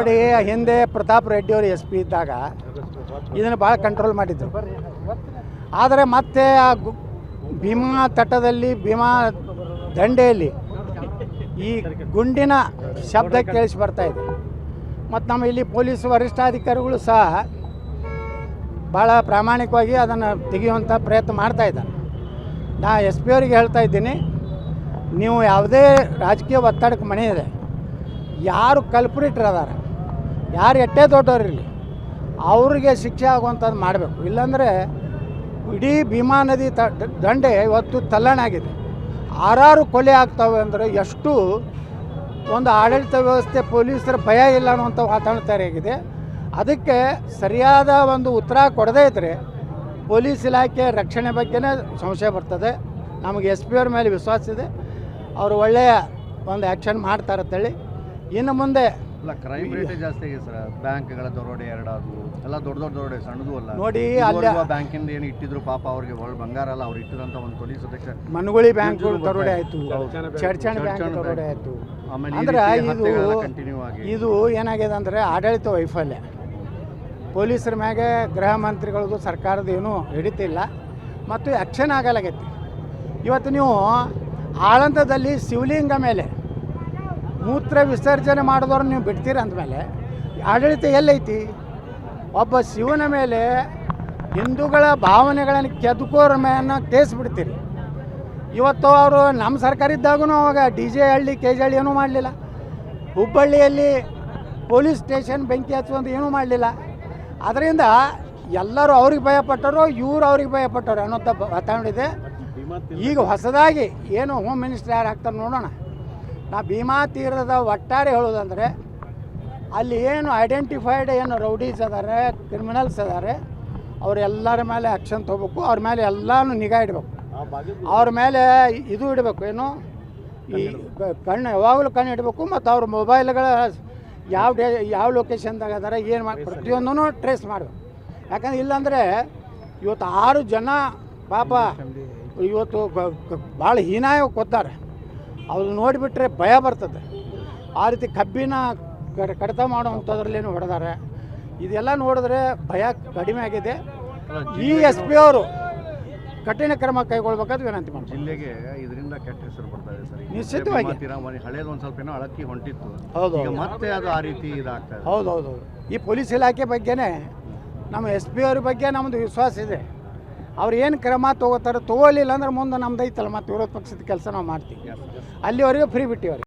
ನೋಡಿ, ಹಿಂದೆ ಪ್ರತಾಪ್ ರೆಡ್ಡಿ ಅವರು SP ಇದ್ದಾಗ ಇದನ್ನು ಭಾಳ ಕಂಟ್ರೋಲ್ ಮಾಡಿದ್ರು. ಆದರೆ ಮತ್ತೆ ಆ ಭೀಮಾ ತಟದಲ್ಲಿ, ಭೀಮಾ ದಂಡೆಯಲ್ಲಿ ಈ ಗುಂಡಿನ ಶಬ್ದ ಕೇಳಿಸಿ ಬರ್ತಾ ಇದೆ. ಮತ್ತು ನಮ್ಮ ಇಲ್ಲಿ ಪೊಲೀಸ್ ವರಿಷ್ಠಾಧಿಕಾರಿಗಳು ಸಹ ಭಾಳ ಪ್ರಾಮಾಣಿಕವಾಗಿ ಅದನ್ನು ತೆಗೆಯುವಂಥ ಪ್ರಯತ್ನ ಮಾಡ್ತಾಯಿದ್ದಾರೆ. ನಾ SP ಅವರಿಗೆ ಹೇಳ್ತಾ ಇದ್ದೀನಿ, ನೀವು ಯಾವುದೇ ರಾಜಕೀಯ ಒತ್ತಡಕ್ಕೆ ಮಣಿಯಿದೆ, ಯಾರು ಕಲ್ಪ್ರಿಟ್ರ್ ಅದಾರ, ಯಾರು ಎಷ್ಟೇ ದೊಡ್ಡವರಿರಲಿ ಅವ್ರಿಗೆ ಶಿಕ್ಷೆ ಆಗುವಂಥದ್ದು ಮಾಡಬೇಕು. ಇಲ್ಲಾಂದರೆ ಇಡೀ ಭೀಮಾ ನದಿ ದಂಡೆ ಇವತ್ತು ತಲ್ಲಣಾಗಿದೆ. 6 ಕೊಲೆ ಆಗ್ತವೆ ಅಂದರೆ ಎಷ್ಟು ಒಂದು ಆಡಳಿತ ವ್ಯವಸ್ಥೆ, ಪೊಲೀಸರ ಭಯ ಇಲ್ಲ ಅನ್ನುವಂಥ ವಾತಾವರಣ ತಯಾರಾಗಿದೆ. ಅದಕ್ಕೆ ಸರಿಯಾದ ಒಂದು ಉತ್ತರ ಕೊಡದೇ ಇದ್ದರೆ ಪೊಲೀಸ್ ಇಲಾಖೆ ರಕ್ಷಣೆ ಬಗ್ಗೆನೇ ಸಂಶಯ ಬರ್ತದೆ. ನಮಗೆ SP ಅವ್ರ ಮೇಲೆ ವಿಶ್ವಾಸ ಇದೆ, ಅವರು ಒಳ್ಳೆಯ ಒಂದು ಆ್ಯಕ್ಷನ್ ಮಾಡ್ತಾರೆ ಅಂತೇಳಿ. ಇನ್ನು ಮುಂದೆ ಅಲ್ಲ, ಕ್ರೈಮ್ ರೇಟ್ ಜಾಸ್ತಿ ಆಗಿದೆ ಸರ್. ಬ್ಯಾಂಕ್ಗಳ ದರೋಡೆ 2 ಆದವು, ಎಲ್ಲ ದೊಡ್ಡ ದರೋಡೆ, ಸಣ್ಣದು ಅಲ್ಲ. ನೋಡಿ, ಅಲ್ಲಿ ಬ್ಯಾಂಕಿಂದ ಏನು ಇಟ್ಟಿದ್ರು ಪಾಪ ಅವ್ರಿಗೆ ಬಂಗಾರ ಅಲ್ಲ, ಅವ್ರು ಇಟ್ಟಿದಂಥ ಒಂದು ಪೊಲೀಸ್ ಅಧ್ಯಕ್ಷ ಮನಗುಳಿ ಬ್ಯಾಂಕ್ ದರೋಡೆ ಆಯಿತು, ಚರ್ಚಣ್ ಬ್ಯಾಂಕ್ ದರೋಡೆ ಆಯಿತು. ಅಂದ್ರೆ ಇದು ಏನಾಗಿದೆ ಅಂದರೆ ಆಡಳಿತ ವೈಫಲ್ಯ. ಪೊಲೀಸರ ಮ್ಯಾಗೆ ಗೃಹ ಮಂತ್ರಿಗಳದ್ದು ಸರ್ಕಾರದ ಏನೂ ಹಿಡಿತಿಲ್ಲ ಮತ್ತು ಆ್ಯಕ್ಷನ್ ಆಗಲಾಗೈತಿ. ಇವತ್ತು ನೀವು ಆಳಂದದಲ್ಲಿ ಶಿವಲಿಂಗ ಮೇಲೆ ಮೂತ್ರ ವಿಸರ್ಜನೆ ಮಾಡಿದವ್ರು ನೀವು ಬಿಡ್ತೀರ ಅಂದಮೇಲೆ ಆಡಳಿತ ಎಲ್ಲೈತಿ? ಒಬ್ಬ ಶಿವನ ಮೇಲೆ ಹಿಂದೂಗಳ ಭಾವನೆಗಳನ್ನು ಕೆದಕೋರ ಮೇನ ಕೇಸ್ ಬಿಡ್ತೀರಿ. ಇವತ್ತು ಅವರು ನಮ್ಮ ಸರ್ಕಾರ ಇದ್ದಾಗೂ ಅವಾಗ DJ ಹಳ್ಳಿ KJ ಹಳ್ಳಿ ಏನೂ ಮಾಡಲಿಲ್ಲ. ಹುಬ್ಬಳ್ಳಿಯಲ್ಲಿ ಪೊಲೀಸ್ ಸ್ಟೇಷನ್ ಬೆಂಕಿ ಹಚ್ಚುವಂತ ಏನೂ ಮಾಡಲಿಲ್ಲ. ಅದರಿಂದ ಎಲ್ಲರೂ ಅವ್ರಿಗೆ ಭಯಪಟ್ಟರು, ಇವರು ಅವ್ರಿಗೆ ಭಯಪಟ್ಟರು ಅನ್ನೋಂಥ ವಾತಾವರಣ ಇದೆ. ಈಗ ಹೊಸದಾಗಿ ಏನು ಹೋಮ್ ಮಿನಿಸ್ಟರ್ ಯಾರು ಆಗ್ತಾರೆ ನೋಡೋಣ. ನಾ ಭೀಮಾ ತೀರದ ಒಟ್ಟಾರೆ ಹೇಳೋದಂದರೆ ಅಲ್ಲಿ ಏನು ಐಡೆಂಟಿಫೈಡ್ ಏನು ರೌಡೀಸ್ ಅದಾರೆ, ಕ್ರಿಮಿನಲ್ಸ್ ಅದಾರೆ, ಅವರೆಲ್ಲರ ಮೇಲೆ ಆ್ಯಕ್ಷನ್ ತೊಗೋಬೇಕು. ಅವ್ರ ಮೇಲೆ ಎಲ್ಲನೂ ನಿಗಾ ಇಡಬೇಕು. ಅವ್ರ ಮೇಲೆ ಇದು ಇಡಬೇಕು, ಏನು ಈ ಕಣ್ಣು ಯಾವಾಗಲೂ ಕಣ್ಣು ಇಡಬೇಕು. ಮತ್ತು ಅವ್ರ ಮೊಬೈಲ್ಗಳ ಯಾವ ಲೊಕೇಶನ್ದಾಗ ಅದಾರೆ, ಏನು ಮಾಡಿ ಪ್ರತಿಯೊಂದೂ ಟ್ರೇಸ್ ಮಾಡಬೇಕು. ಯಾಕಂದ್ರೆ ಇಲ್ಲಾಂದರೆ ಇವತ್ತು 6 ಜನ ಪಾಪ ಇವತ್ತು ಭಾಳ ಹೀನಾಯ ಕೊತ್ತಾರೆ. ಅವ್ರು ನೋಡಿಬಿಟ್ರೆ ಭಯ ಬರ್ತದೆ. ಆ ರೀತಿ ಕಬ್ಬಿನ ಕಡಿತ ಮಾಡುವಂಥದ್ರಲ್ಲೇನು ಹೊಡೆದಾರೆ. ಇದೆಲ್ಲ ನೋಡಿದ್ರೆ ಭಯ ಕಡಿಮೆ ಆಗಿದೆ. ಈ SP ಅವರು ಕಠಿಣ ಕ್ರಮ ಕೈಗೊಳ್ಬೇಕಾದ್ರೆ ವಿನಂತಿ ಮಾಡ್ತೀವಿ. ಜಿಲ್ಲೆಗೆ ಇದರಿಂದ ಕೆಟ್ಟ ಹೆಸರು ಬರ್ತಾ ಇದೆ ಸರ್. ನಿಶ್ಚಿತವಾಗಿ ಹಳೇದು ಒಂದು ಸ್ವಲ್ಪ ಏನೋ ಅಳಕ್ಕಿ ಹೊಂಟಿತ್ತು. ಹೌದು, ಮತ್ತೆ ಅದು ಆ ರೀತಿ ಇದಾಗ್ತದೆ. ಹೌದೌದು. ಈ ಪೊಲೀಸ್ ಇಲಾಖೆ ಬಗ್ಗೆನೇ ನಮ್ಮ SP ಅವ್ರ ಬಗ್ಗೆ ನಮ್ಮದು ವಿಶ್ವಾಸ ಇದೆ. ಅವ್ರು ಏನು ಕ್ರಮ ತೊಗೋತಾರೆ, ತೊಗೊಲಿಲ್ಲ ಅಂದ್ರೆ ಮುಂದೆ ನಮ್ದು ಐತಲ್ಲ, ಮತ್ತು ವಿರೋಧ ಪಕ್ಷದ ಕೆಲಸ ನಾವು ಮಾಡ್ತೀವಿ. ಅಲ್ಲಿವರೆಗೂ ಫ್ರೀ ಬಿಟ್ಟಿವ್ರಿ.